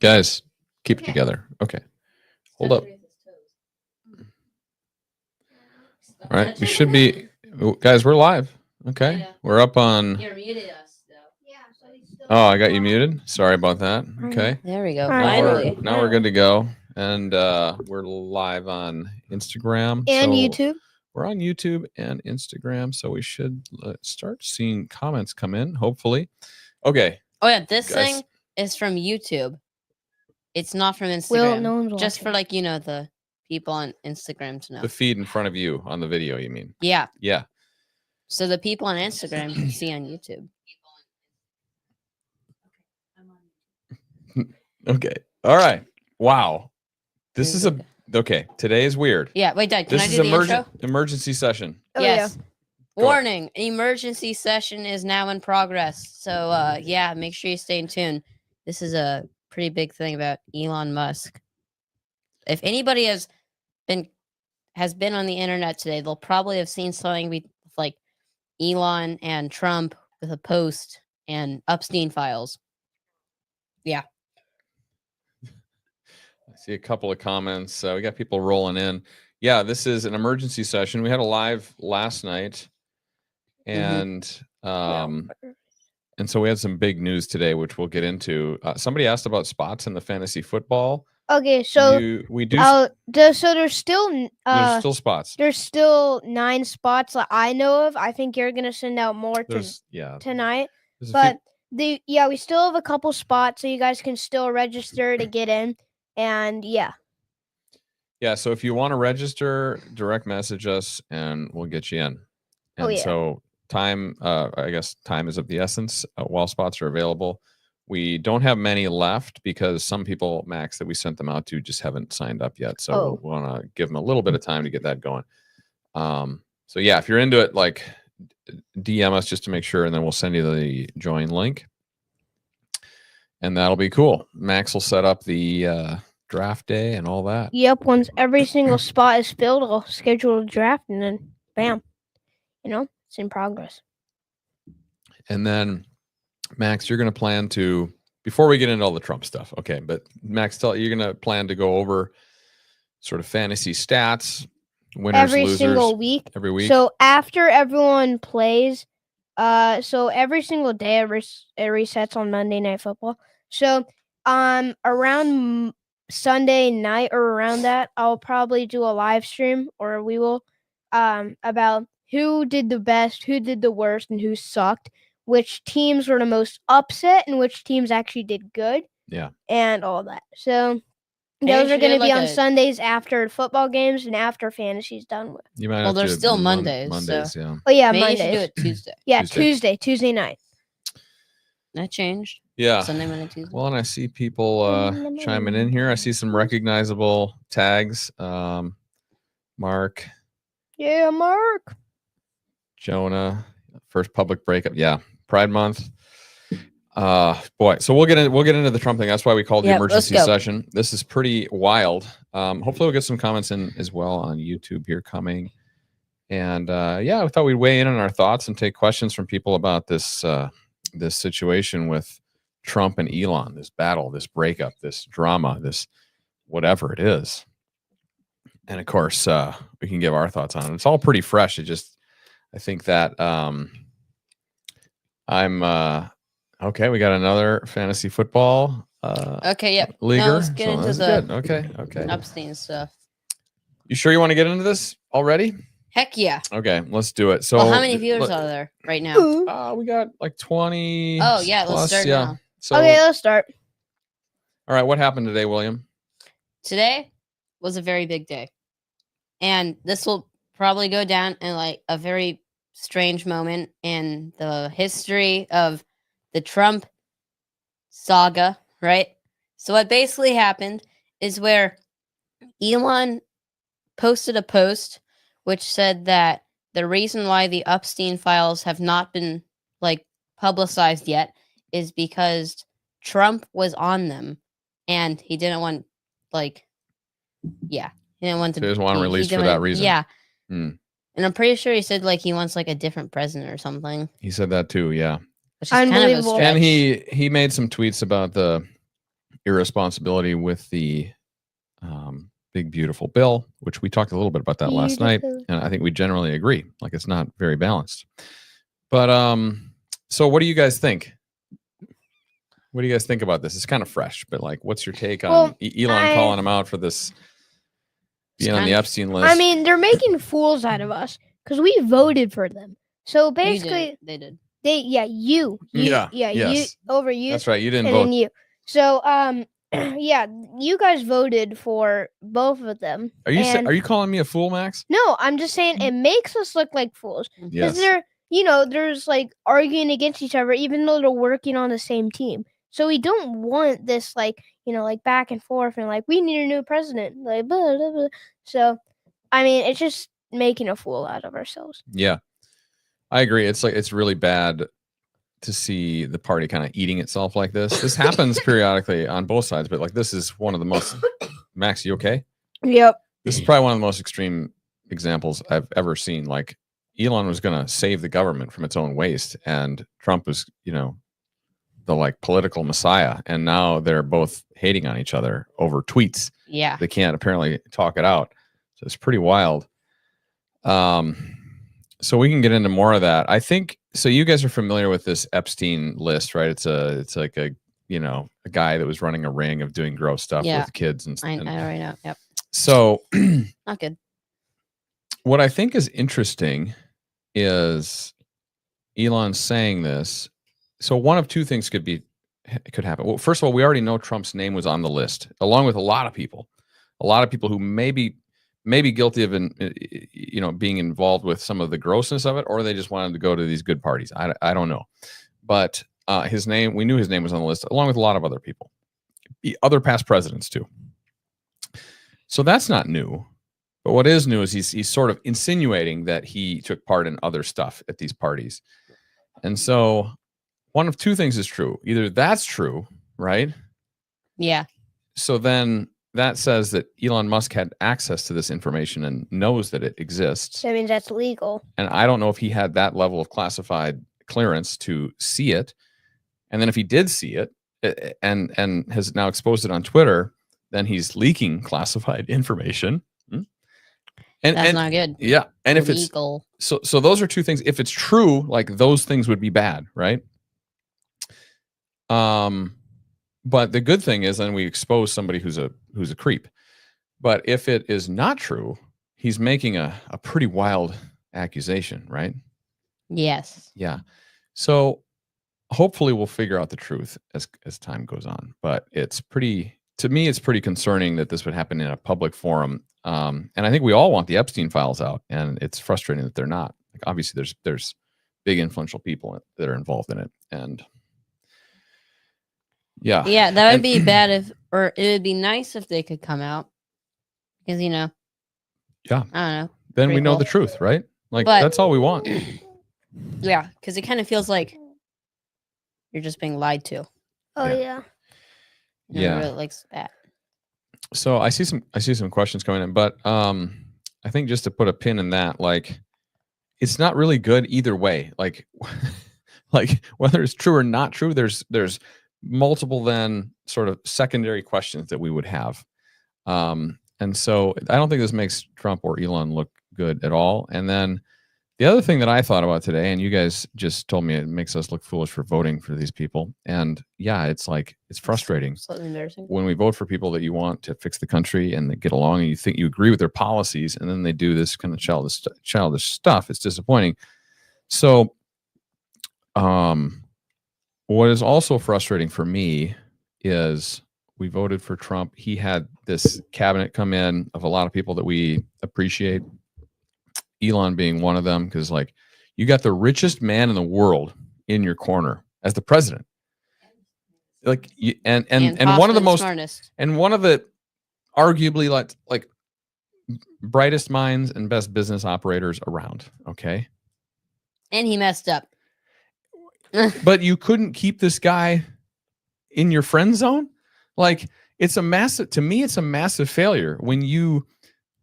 Guys, keep it together. Okay. Hold up. All right. We should be, guys, we're live. Okay. We're up on. You're muted us, though. Oh, I got you muted. Sorry about that. Okay. There we go. Finally. Now we're good to go. And we're live on Instagram. And so YouTube. We're on YouTube and Instagram. So we should start seeing comments come in, hopefully. Okay. Oh, yeah. This Guys. thing is from YouTube. It's not from Instagram. Well, no one's Just for, watching. like, the people on Instagram to know. The feed in front of you on the video, you mean? Yeah. Yeah. So the people on Instagram can see on YouTube. Okay. All right. Wow. This is okay. Today is weird. Yeah. Wait, Dad, can This I is do the intro? emergency session. Oh, Yes. Go. Warning, emergency session is now in progress. So, yeah, make sure you stay in tune. This is a pretty big thing about Elon Musk. If anybody has been on the internet today, they'll probably have seen something with like Elon and Trump with a post and Epstein files. Yeah. I see a couple of comments. We got people rolling in. Yeah, this is an emergency session. We had a live last night, and and so we had some big news today, which we'll get into. Somebody asked about spots in the fantasy football. Okay, so we do. so there's still There's still spots. there's still 9 spots that I know of. I think you're gonna send out more tonight. There's a But we still have a couple spots, so you guys can still register to get in. And yeah. Yeah, so if you want to register, direct message us and we'll get you in. And so time, I guess time is of the essence while spots are available. We don't have many left because some people, Max, that we sent them out to just haven't signed up yet. So we want to give them a little bit of time to get that going. So yeah, if you're into it, like DM us just to make sure, and then we'll send you the join link. And that'll be cool. Max will set up the draft day and all that. Yep, once every single spot is filled, I'll schedule a draft and then bam. It's in progress. And then Max, you're going to plan to, before we get into all the Trump stuff, okay, but Max, you're going to plan to go over sort of fantasy stats, winners, losers, single week. Every week. So after everyone plays, so every single day it resets on Monday Night Football. So around Sunday night or around that, I'll probably do a live stream, or we will, about who did the best, who did the worst, and who sucked, which teams were the most upset, and which teams actually did good. Yeah. And all that. So those are going to be on Sundays after football games and after fantasy's done with. You might have there's to still do Mondays. Mondays, yeah. Oh yeah, Maybe Mondays. you should do it Tuesday. Yeah, Tuesday night. That changed. Yeah. Sunday, Monday, Tuesday. Well, and I see people chiming in here. I see some recognizable tags. Mark. Yeah, Mark. Jonah. First public breakup. Yeah. Pride Month. Boy. So we'll get into the Trump thing. That's why we called the emergency session. This is pretty wild. Hopefully we'll get some comments in as well on YouTube here coming. And yeah, we thought we'd weigh in on our thoughts and take questions from people about this this situation with Trump and Elon, this battle, this breakup, this drama, this whatever it is. And of course, we can give our thoughts on it. It's all pretty fresh. I think that okay. We got another fantasy football. Okay, yep. Leaguer. Now let's get into the okay. Epstein stuff. You sure you want to get into this already? Heck yeah. Okay, let's do it. So, well, how many viewers are there right now? We got like 20. Oh yeah, plus, let's start now. So, okay, let's start. All right, what happened today, William? Today was a very big day, and this will probably go down in like a very strange moment in the history of the Trump saga, right? So what basically happened is where Elon posted a post which said that the reason why the Epstein files have not been like publicized yet is because Trump was on them and he didn't want he didn't want to. He doesn't want to release for that reason. Yeah. And I'm pretty sure he said like he wants like a different president or something. He said that too, yeah. Which is kind of a stretch. And he made some tweets about the irresponsibility with the big beautiful bill, which we talked a little bit about that last night, and I think we generally agree. Like, it's not very balanced. But so what do you guys think? What do you guys think about this? It's kind of fresh, but like, what's your take on Elon calling him out for this being on the Epstein list? I mean, they're making fools out of us because we voted for them. So basically, they did. You over you. That's right. You didn't and vote. Then you. So yeah, you guys voted for both of them. Are you calling me a fool, Max? No, I'm just saying it makes us look like fools because there's like arguing against each other, even though they're working on the same team. So we don't want this like back and forth and like we need a new president, like blah, blah, blah. So I mean, it's just making a fool out of ourselves. Yeah, I agree. It's really bad to see the party kind of eating itself like this. This happens periodically on both sides, but like this is one of the most. Max, you okay? Yep. This is probably one of the most extreme examples I've ever seen. Like, Elon was going to save the government from its own waste, and Trump was, the like political messiah, and now they're both hating on each other over tweets. Yeah, they can't apparently talk it out, so it's pretty wild. So we can get into more of that. I think so. You guys are familiar with this Epstein list, right? It's like a guy that was running a ring of doing gross stuff with kids and I already know. Yep. So not good. What I think is interesting is Elon saying this. So one of two things could happen. Well, first of all, we already know Trump's name was on the list, along with a lot of people who may be guilty of being involved with some of the grossness of it, or they just wanted to go to these good parties. I don't know, but we knew his name was on the list, along with a lot of other people, other past presidents too. So that's not new. But what is new is he's sort of insinuating that he took part in other stuff at these parties. And so one of two things is true. Either that's true, right? Yeah. So then that says that Elon Musk had access to this information and knows that it exists. That means that's legal. And I don't know if he had that level of classified clearance to see it. And then if he did see it and has now exposed it on Twitter, then he's leaking classified information. And that's not good. Yeah. And illegal. If it's so those are two things. If it's true, like those things would be bad, right? But the good thing is then we expose somebody who's a creep. But if it is not true, he's making a pretty wild accusation, right? Yes. Yeah. So hopefully we'll figure out the truth as time goes on. But to me, it's pretty concerning that this would happen in a public forum. And I think we all want the Epstein files out, and it's frustrating that they're not. Like, obviously, there's big influential people that are involved in it, and yeah, that would be bad or it would be nice if they could come out, because yeah, I don't know. Then we know the truth, right? Like, that's all we want. Yeah, because it kind of feels like you're just being lied to. Oh yeah. Yeah, really likes that. So I see some questions coming in, but I think just to put a pin in that, like, it's not really good either way. Like, whether it's true or not true, there's multiple then sort of secondary questions that we would have. And so I don't think this makes Trump or Elon look good at all. And then the other thing that I thought about today, and you guys just told me it makes us look foolish for voting for these people. And yeah, it's frustrating Slightly embarrassing when we vote for people that you want to fix the country and they get along and you think you agree with their policies, and then they do this kind of childish stuff. It's disappointing. So, what is also frustrating for me is we voted for Trump. He had this cabinet come in of a lot of people that we appreciate, Elon being one of them, because like, you got the richest man in the world in your corner as the president, like, and one of the most smartest. And one of the arguably like brightest minds and best business operators around. Okay, and he messed up. But you couldn't keep this guy in your friend zone. Like, it's a massive failure when you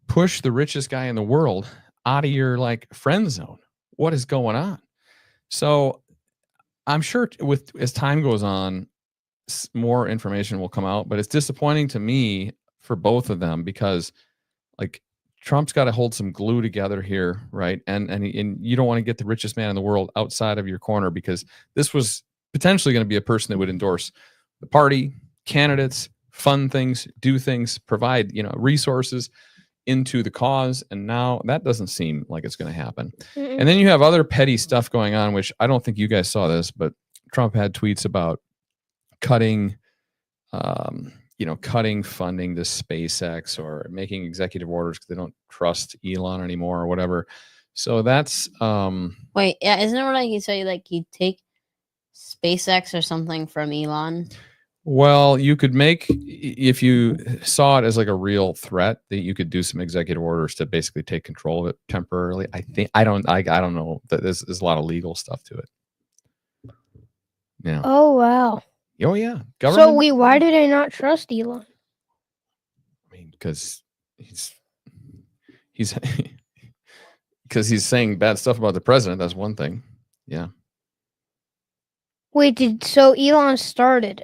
push the richest guy in the world out of your like friend zone. What is going on? So I'm sure as time goes on, more information will come out, but it's disappointing to me for both of them because like Trump's got to hold some glue together here, right? And you don't want to get the richest man in the world outside of your corner because this was potentially going to be a person that would endorse the party, candidates, fund things, do things, provide, resources into the cause. And now that doesn't seem like it's going to happen. And then you have other petty stuff going on, which I don't think you guys saw this, but Trump had tweets about cutting funding to SpaceX or making executive orders because they don't trust Elon anymore or whatever. So that's wait, yeah, isn't it like you say like he'd take SpaceX or something from Elon? Well, you could make, if you saw it as like a real threat, that you could do some executive orders to basically take control of it temporarily. I don't know that there's a lot of legal stuff to it. Yeah. Oh wow. Oh yeah. Government. So why did I not trust Elon? I mean, because he's because he's saying bad stuff about the president. That's one thing. Yeah. Wait, so Elon started?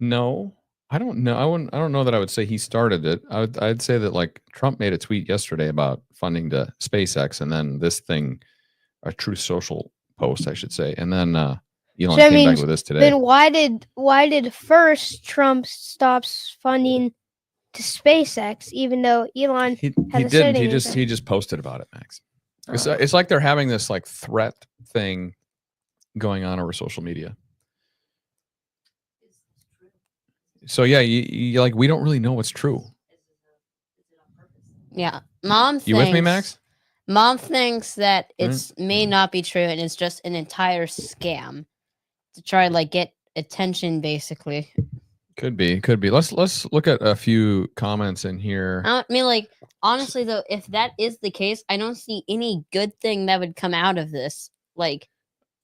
No, I don't know. I don't know that I would say he started it. I'd say that like Trump made a tweet yesterday about funding to SpaceX, and then this thing, a Truth Social post, I should say, and then Elon came back with this today. Then why did first Trump stops funding to SpaceX, even though Elon he didn't. He just posted about it, Max. It's like they're having this like threat thing going on over social media. So yeah, you like we don't really know what's true. Yeah, Mom thinks, you with me, Max? Mom thinks that it's may not be true and it's just an entire scam to try like get attention, basically. Could be. Let's look at a few comments in here. I mean, like honestly though, if that is the case, I don't see any good thing that would come out of this. Like,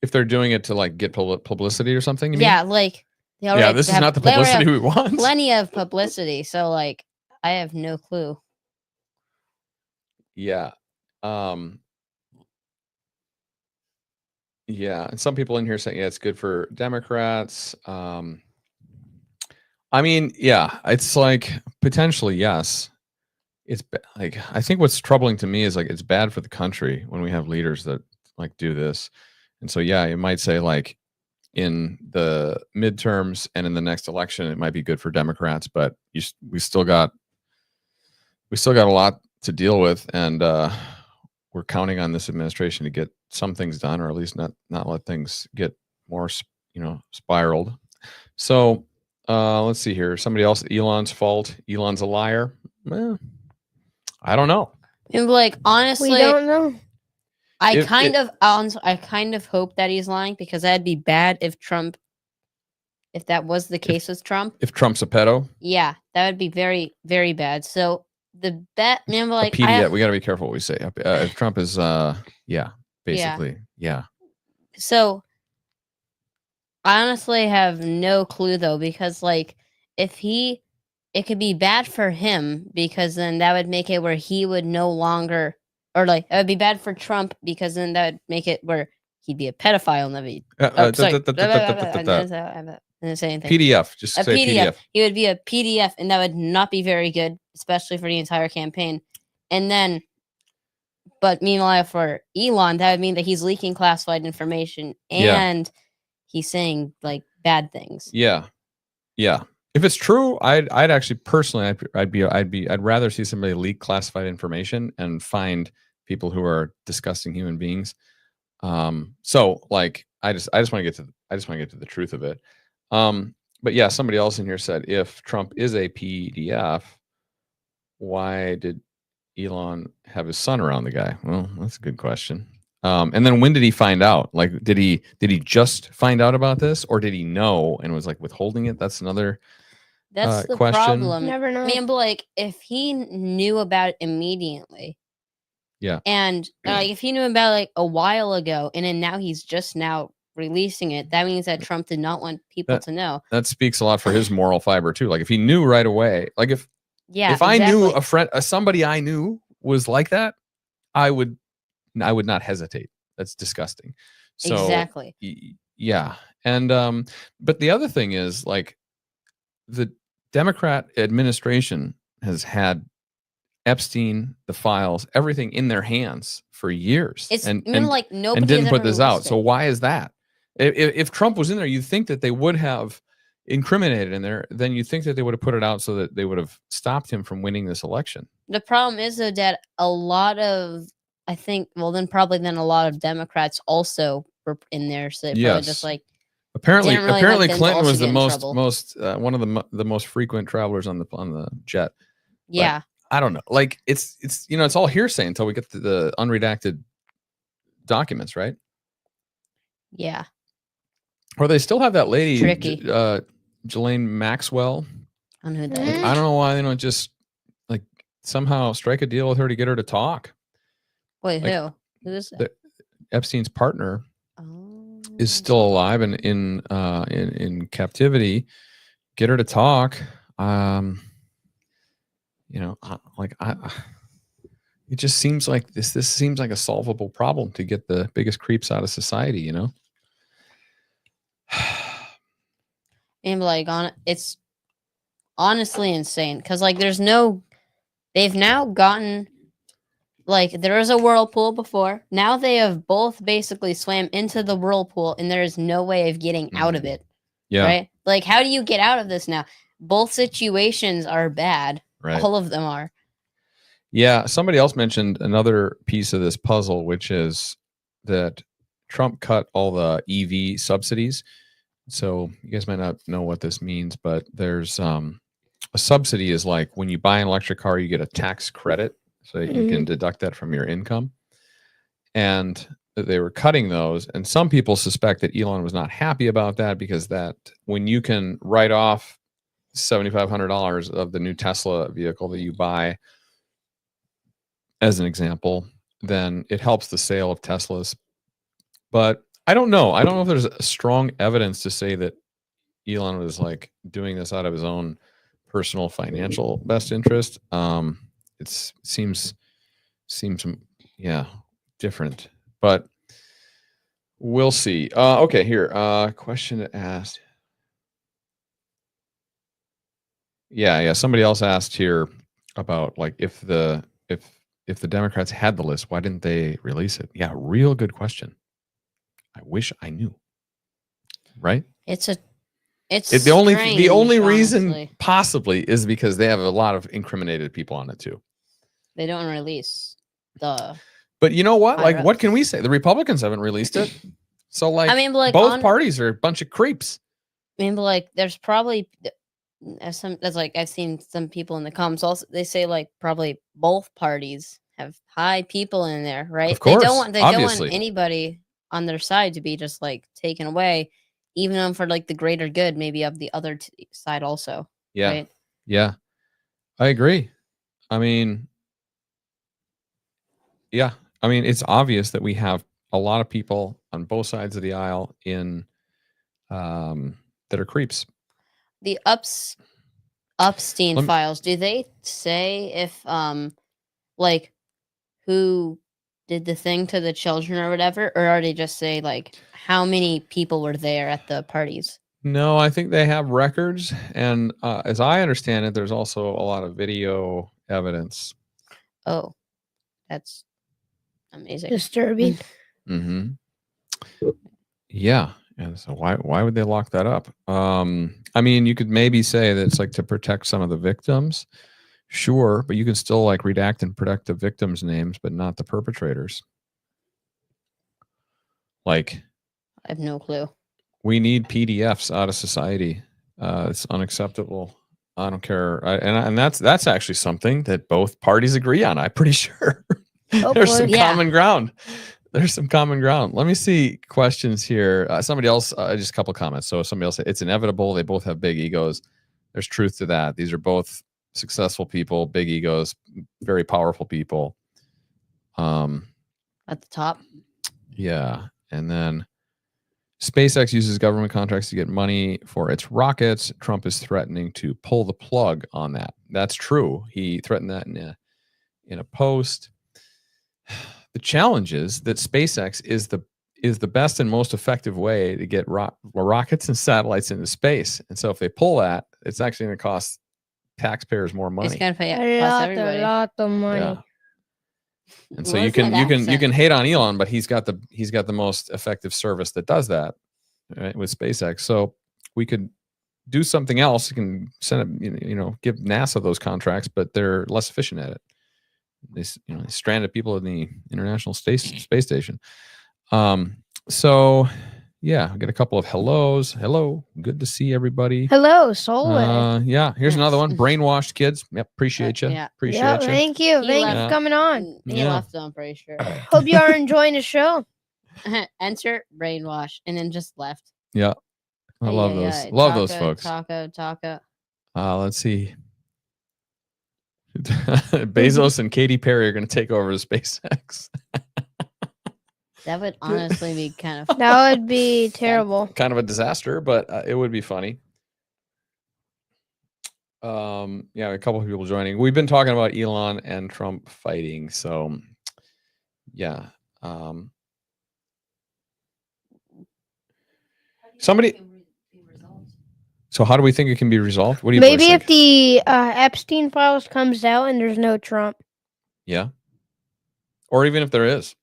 if they're doing it to like get publicity or something. You mean? Like. Yeah, this is not the publicity we want. Plenty of publicity, so like I have no clue. Yeah. Yeah, and some people in here saying it's good for Democrats. I mean, yeah, it's like potentially yes. It's like I think what's troubling to me is like it's bad for the country when we have leaders that like do this. And so yeah, you might say like in the midterms and in the next election, it might be good for Democrats, but we still got a lot to deal with, and we're counting on this administration to get some things done, or at least not let things get more, spiraled. So let's see here. Somebody else, Elon's fault. Elon's a liar. Well, I don't know. And like honestly, we don't know. I kind of hope that he's lying because that'd be bad if that was the case with Trump. If Trump's a pedo? Yeah, that would be very, very bad. So the bet, man, like PDF, we got to be careful what we say. If Trump is, basically, yeah. So I honestly have no clue though, because like it could be bad for him because then that would make it where he would no longer. Or like it would be bad for Trump because then that would make it where he'd be a pedophile and that'd be I didn't say anything. PDF, just say PDF. He would be a PDF and that would not be very good, especially for the entire campaign. And then but meanwhile for Elon, that would mean that he's leaking classified information and he's saying like bad things. Yeah. Yeah. If it's true, I'd actually personally I'd rather see somebody leak classified information and find people who are disgusting human beings. So like I just want to get to the truth of it. But yeah, somebody else in here said if Trump is a PDF, why did Elon have his son around the guy? Well, that's a good question. And then when did he find out? Like, did he just find out about this, or did he know and was like withholding it? That's another. That's the question. Problem. Never know. I mean, but like, if he knew about it immediately, and if he knew about it like a while ago, and then now he's just now releasing it, that means that Trump did not want people to know. That speaks a lot for his moral fiber too. Like, if he knew right away, like if I knew a friend, somebody I knew was like that, I would not hesitate. That's disgusting. So, exactly. Yeah. And but the other thing is, like, the Democrat administration has had Epstein, the files, everything in their hands for years. It's and like nobody and didn't has put ever this out. released So it. why is that? If Trump was in there, you'd think that they would have incriminated in there. Then you think that they would have put it out so that they would have stopped him from winning this election. The problem is, though, that a lot of, I think, well, then a lot of Democrats also were in there. So they probably just like, apparently didn't really want them to Clinton also was the get in most trouble. one of the most frequent travelers on the jet. yeah. I don't know. Like, it's it's all hearsay until we get to the unredacted documents, right? Yeah. Or they still have that lady, Tricky. Ghislaine Maxwell. I don't know who that Mhm. is. I don't know why they don't just like somehow strike a deal with her to get her to talk. Wait, like, who is that? Epstein's partner Oh, is still alive and in captivity. Get her to talk. It just seems like this seems like a solvable problem to get the biggest creeps out of society, and like it's honestly insane because like they've now gotten, like, there was a whirlpool before. Now they have both basically swam into the whirlpool and there is no way of getting out of it. Yeah. Right? Like, how do you get out of this now? Both situations are bad. Right. All of them are. Yeah. Somebody else mentioned another piece of this puzzle, which is that Trump cut all the EV subsidies. So you guys might not know what this means, but there's a subsidy is like when you buy an electric car, you get a tax credit. So you can deduct that from your income. And they were cutting those. And some people suspect that Elon was not happy about that because that when you can write off $7,500 of the new Tesla vehicle that you buy, as an example, then it helps the sale of Teslas. But I don't know. I don't know if there's strong evidence to say that Elon was like doing this out of his own personal financial best interest. It seems different, but we'll see. Okay, here. Question asked. Yeah. Somebody else asked here about like if the Democrats had the list, why didn't they release it? Yeah, real good question. I wish I knew. Right? It's the only reason honestly. Possibly is because they have a lot of incriminated people on it too. They don't release the. But you know what? Like, higher what ups. can we say? The Republicans haven't released it. So, like, I mean, but, like, both parties are a bunch of creeps. I mean, but like, there's probably that's like I've seen some people in the comments also. They say like probably both parties have high people in there, right? Of course, they don't obviously. want anybody on their side to be just like taken away, even for like the greater good, maybe of the other side also. Yeah, right? Yeah, I agree. I mean, yeah, I mean, it's obvious that we have a lot of people on both sides of the aisle in that are creeps. The Epstein files, do they say if like who did the thing to the children or whatever, or are they just say like how many people were there at the parties? No, I think they have records, and as I understand it, there's also a lot of video evidence. Oh, that's amazing. Disturbing. Mm-hmm. Yeah. And so why would they lock that up? I mean, you could maybe say that it's like to protect some of the victims. Sure, but you can still like redact and protect the victims' names, but not the perpetrators. Like, I have no clue. We need PDFs out of society. It's unacceptable. I don't care. And that's actually something that both parties agree on. I'm pretty sure. There's some common ground. There's some common ground. Let me see questions here. Somebody else, just a couple comments. So somebody else said, it's inevitable. They both have big egos. There's truth to that. These are both successful people, big egos, very powerful people. At the top. Yeah. And then SpaceX uses government contracts to get money for its rockets. Trump is threatening to pull the plug on that. That's true. He threatened that in a post. The challenge is that SpaceX is is the best and most effective way to get rockets and satellites into space. And so if they pull that, it's actually going to cost taxpayers more money. It's gonna pay a lot of money. Yeah. And so you can hate on Elon, but he's got the most effective service that does that, right, with SpaceX. So we could do something else. You can send it, give NASA those contracts, but they're less efficient at it. They stranded people in the International Space Station. So yeah, I got a couple of hellos. Hello, good to see everybody. Hello, Soul. Yeah, here's another one. Brainwashed kids. Yep, appreciate you. Appreciate you. Thank you. Thank you for coming on. He left, I'm pretty sure. Hope you are enjoying the show. Enter brainwash and then just left. Yeah, I love those. Love those folks. Taco. Let's see. Bezos and Katy Perry are going to take over SpaceX. That would honestly be kind of. That would be terrible. Kind of a disaster, but it would be funny. Yeah, a couple of people joining. We've been talking about Elon and Trump fighting, so yeah. Somebody. So how do we think it can be resolved? What do you maybe if the Epstein files comes out and there's no Trump? Yeah. Or even if there is.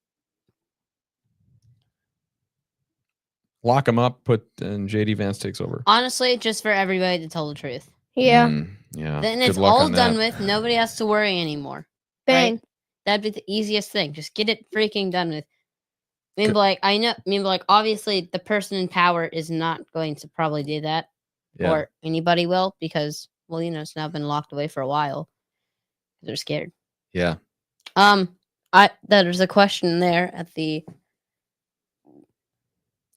Lock him up, and JD Vance takes over. Honestly, just for everybody to tell the truth. Yeah. Yeah. Then it's all done with. Nobody has to worry anymore. Bang. Right? That'd be the easiest thing. Just get it freaking done with. Obviously the person in power is not going to probably do that. Yeah. Or anybody will, because it's now been locked away for a while. They're scared. Yeah. There's a question there at the.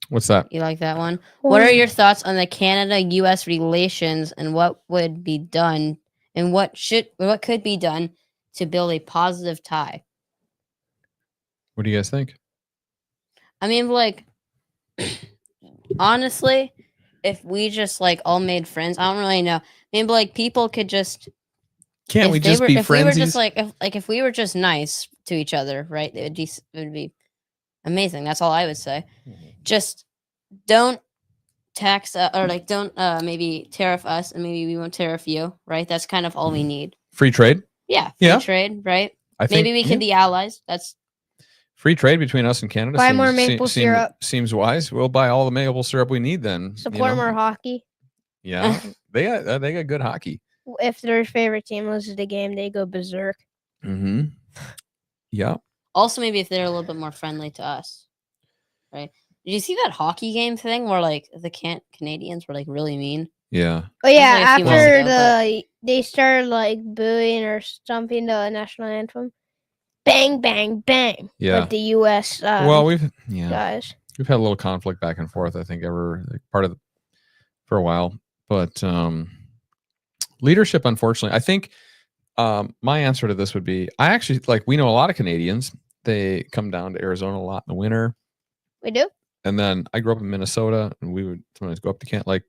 What's that? You like that one? What are your thoughts on the Canada-U.S. relations and what would be done and what could be done to build a positive tie? What do you guys think? Honestly, if we just all made friends, I don't really know. People could just. Can't we just be friends? If we were just nice to each other, right? It would be amazing. That's all I would say. Just don't tax don't maybe tariff us, and maybe we won't tariff you, right? That's kind of all we need. Free trade. Yeah, free trade, right? Maybe we can be allies. That's free trade between us and Canada. Buy more maple syrup. Seems wise. We'll buy all the maple syrup we need then. Support more hockey. Yeah, they got good hockey. If their favorite team loses the game, they go berserk. Mm-hmm. Yeah. Also, maybe if they're a little bit more friendly to us, right? Did you see that hockey game thing where the Canadians were really mean? Yeah. Oh yeah, after they started booing or stomping the national anthem, bang bang bang. Yeah. With the U.S. We've guys. We've had a little conflict back and forth. I think for a while, but leadership, unfortunately, I think my answer to this would be I actually we know a lot of Canadians. They come down to Arizona a lot in the winter. We do. And then I grew up in Minnesota, and we would sometimes go up to Canada.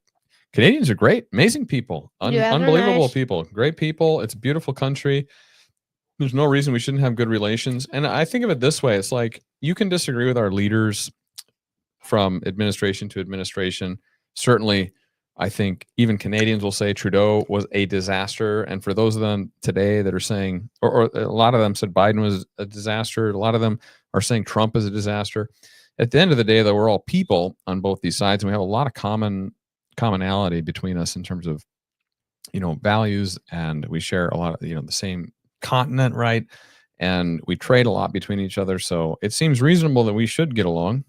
Canadians are great, amazing people, unbelievable nice. People, great people. It's a beautiful country. There's no reason we shouldn't have good relations. And I think of it this way: it's you can disagree with our leaders from administration to administration. Certainly, I think even Canadians will say Trudeau was a disaster. And for those of them today that are saying, or a lot of them said Biden was a disaster. A lot of them are saying Trump is a disaster. At the end of the day, though, we're all people on both these sides, and we have a lot of commonality between us in terms of, values, and we share a lot of, the same continent, right? And we trade a lot between each other, so it seems reasonable that we should get along.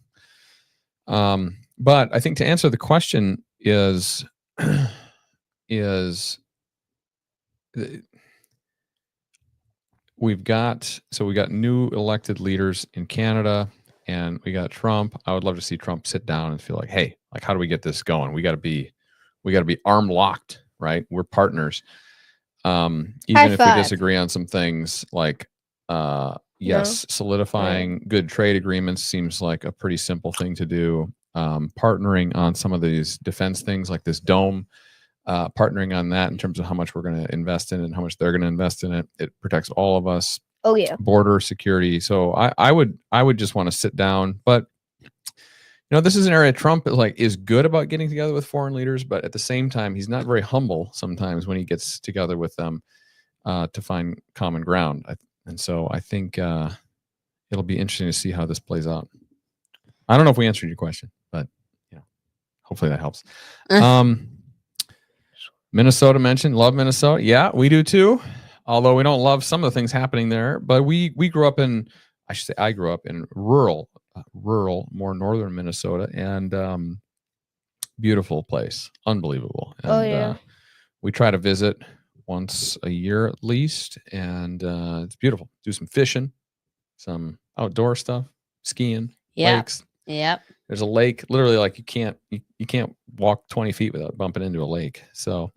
But I think to answer the question is we got new elected leaders in Canada. And we got Trump. I would love to see Trump sit down and feel hey, how do we get this going? We got to be arm locked, right? We're partners. Even if we disagree on some things, solidifying good trade agreements seems like a pretty simple thing to do. Partnering on some of these defense things like this dome, partnering on that in terms of how much we're going to invest in it and how much they're going to invest in it. It protects all of us. Oh yeah. Border security. So I would just want to sit down, but This is an area Trump is good about getting together with foreign leaders, but at the same time, he's not very humble sometimes when he gets together with them to find common ground. And so I think it'll be interesting to see how this plays out. I don't know if we answered your question, but hopefully that helps. Minnesota mentioned, love Minnesota. Yeah, we do too. Although we don't love some of the things happening there, but we grew up in, I grew up in rural, more northern Minnesota, and beautiful place, unbelievable. And, we try to visit once a year at least, and it's beautiful. Do some fishing, some outdoor stuff, skiing, lakes. Yep. There's a lake, literally, you can't walk 20 feet without bumping into a lake. So,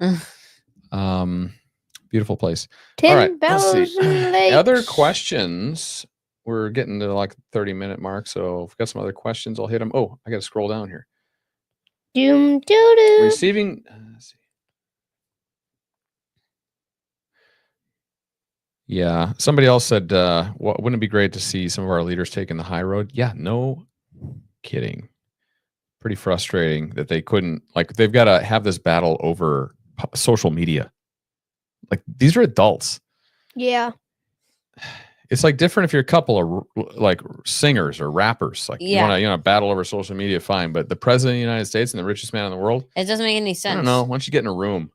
beautiful place. All right, let's see. Other questions? We're getting to 30-minute mark, so if we've got some other questions, I'll hit them. Oh, I got to scroll down here. Receiving. Let's see. Yeah, somebody else said, wouldn't it be great to see some of our leaders taking the high road? Yeah, no kidding. Pretty frustrating that they couldn't, they've got to have this battle over social media. These are adults. Yeah. It's different if you're a couple of singers or rappers. You want to battle over social media, fine. But the president of the United States and the richest man in the world, it doesn't make any sense. I don't know. Why don't you get in a room?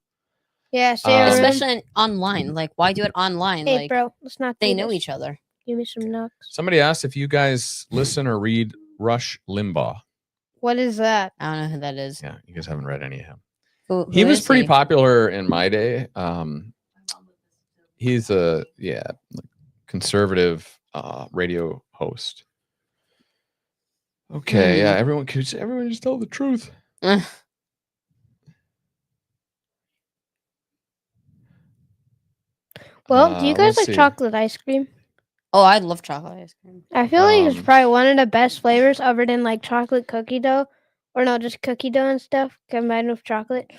Yeah, especially online. Why do it online? Hey, bro, let's not. They know each other. Give me some knocks. Somebody asked if you guys listen or read Rush Limbaugh. What is that? I don't know who that is. Yeah, you guys haven't read any of him. Who he was pretty popular in my day. He's a conservative radio host. Okay, yeah, everyone just tell the truth. Well, do you guys like chocolate ice cream? Oh, I love chocolate ice cream. I feel like it's probably one of the best flavors other than chocolate cookie dough. Or no, just cookie dough and stuff combined with chocolate.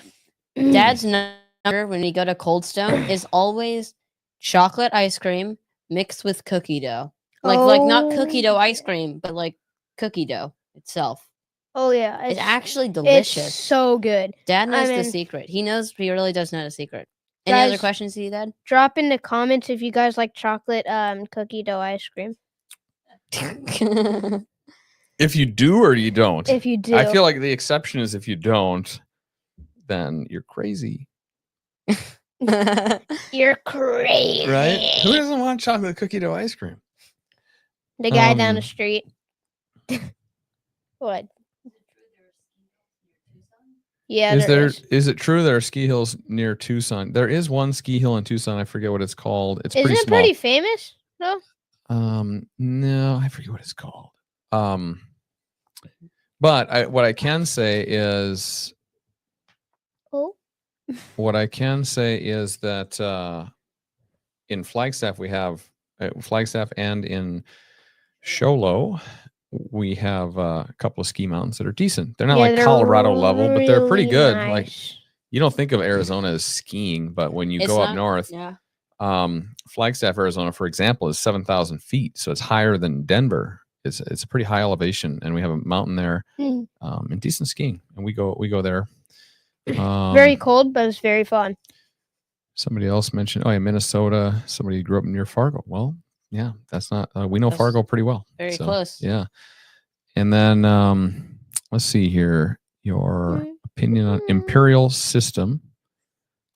Dad's number when we go to Cold Stone is always chocolate ice cream mixed with cookie dough. Like not cookie dough ice cream, but cookie dough itself. Oh yeah. It's actually delicious. It's so good. Dad knows the secret. He really does know the secret. Any other questions to you, Dad? Drop in the comments if you guys like chocolate cookie dough ice cream. If you do or you don't. If you do. I feel like the exception is if you don't, then you're crazy. You're crazy. Right? Who doesn't want chocolate cookie dough ice cream? The guy down the street. What? Yeah. Is it true there are ski hills near Tucson? There is one ski hill in Tucson. I forget what it's called. It's pretty small. Isn't it pretty famous though? No, I forget what it's called. But what I can say is that in Flagstaff we have Flagstaff, and in Show Low we have a couple of ski mountains that are decent. They're not Colorado level, but they're pretty good. Nice. You don't think of Arizona as skiing, but when you go up north, Flagstaff, Arizona, for example, is 7,000 feet, so it's higher than Denver. It's a pretty high elevation, and we have a mountain there, and decent skiing, and we go there. Very cold, but it's very fun. Somebody else mentioned, Minnesota. Somebody grew up near Fargo. Well, yeah, that's not. We know Fargo pretty well. Very close. Yeah, and then let's see here. Your opinion on imperial system.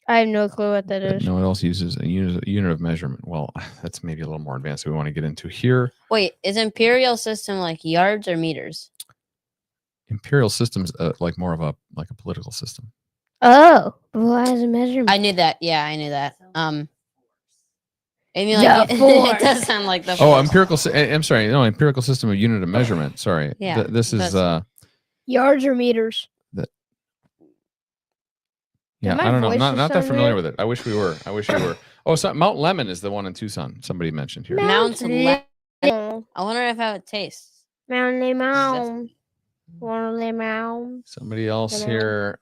I have no clue what that is. No one else uses a unit of measurement. Well, that's maybe a little more advanced. We want to get into here. Wait, is imperial system yards or meters? Imperial system's more of a political system. Oh, why is it measurement? I knew that. Yeah, I knew that. I mean, it does sound like the. Oh, empirical. I'm sorry. No, empirical system of unit of measurement. Sorry. Yeah. This is yards or meters. Yeah, I don't know. Not that familiar with it. I wish we were. Oh, so Mount Lemon is the one in Tucson. Somebody mentioned here. Mount Lemon. I wonder if how it tastes. Mount Lemon. Somebody else here.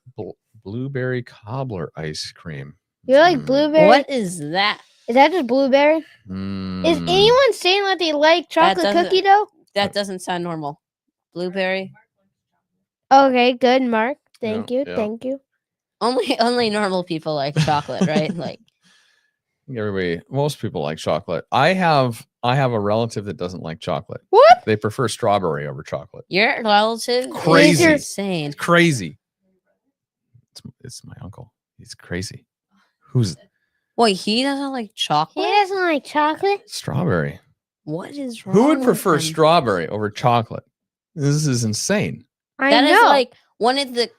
Blueberry cobbler ice cream. You like blueberry? What is that? Is that just blueberry? Is anyone saying that they like chocolate cookie dough? That doesn't sound normal. Blueberry. Okay, good, Mark. Thank you. Yeah. Thank you. Only normal people like chocolate, right? Like most people like chocolate. I have a relative that doesn't like chocolate. What? They prefer strawberry over chocolate. your relative Crazy. is insane. Crazy. It's my uncle. He's crazy. Who's Wait, he doesn't like He chocolate? doesn't like chocolate. strawberry? What is wrong? Who would with prefer him? strawberry over chocolate? This is insane. I That know. is like one of the.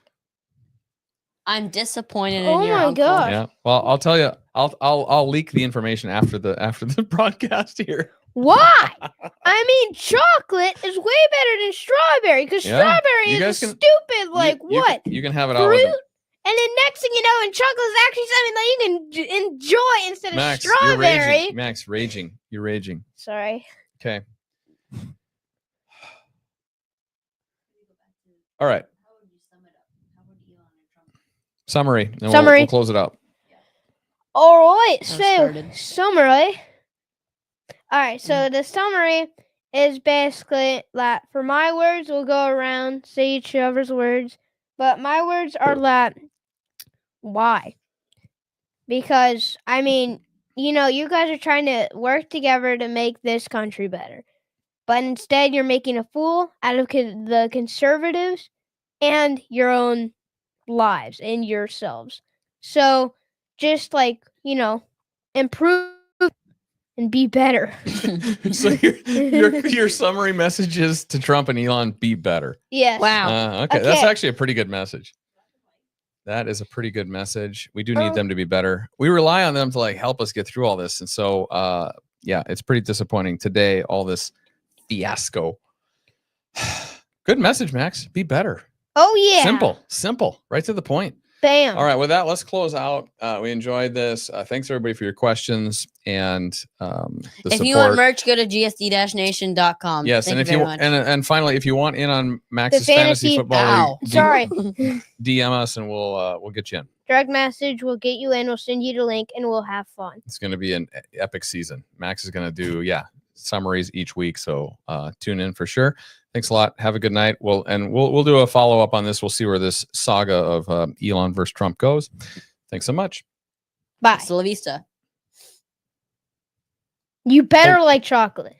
I'm disappointed Oh in your my uncle. gosh. Yeah. Well, I'll tell you. I'll leak the information after the broadcast here. Why? I mean, chocolate is way better than strawberry because Yeah, strawberry you is guys can- stupid. Like You what? can, you can have it all. Fruit? With And then next thing you know, and chocolate is actually something that you can enjoy instead Max, of strawberry. you're raging. Max, raging. You're raging. Sorry. Okay. All right. Summary. And Summary. We'll close it up. All right. That So started. summary. All right. So the summary is basically that for my words, we'll go around, say each other's words, but my words are that. Why? Because I mean, you guys are trying to work together to make this country better, but instead you're making a fool out of the conservatives and your own lives and yourselves. So just improve and be better. So your summary messages to Trump and Elon: be better. Yes. Wow. Okay, that's Okay. actually a pretty good message. That is a pretty good message. We do need Oh. them to be better. We rely on them to help us get through all this, and so yeah, it's pretty disappointing today. All this fiasco. Good message, Max. Be better. Oh yeah. Simple, right to the point. Bam. All right, with that, let's close out. We enjoyed this. Thanks everybody for your questions and the If support. you want merch, go to gsd-nation.com. Yes, Thank and if very you much. and finally, if you want in on Max's The fantasy fantasy- football league, Sorry. DM us and we'll get you in. Direct message. We'll get you in. We'll send you the link, and we'll have fun. It's going to be an epic season. Max is going to do summaries each week, so tune in for sure. Thanks a lot. Have a good night. We'll do a follow up on this. We'll see where this saga of Elon versus Trump goes. Thanks so much. Bye. Hasta la vista. You better like chocolate.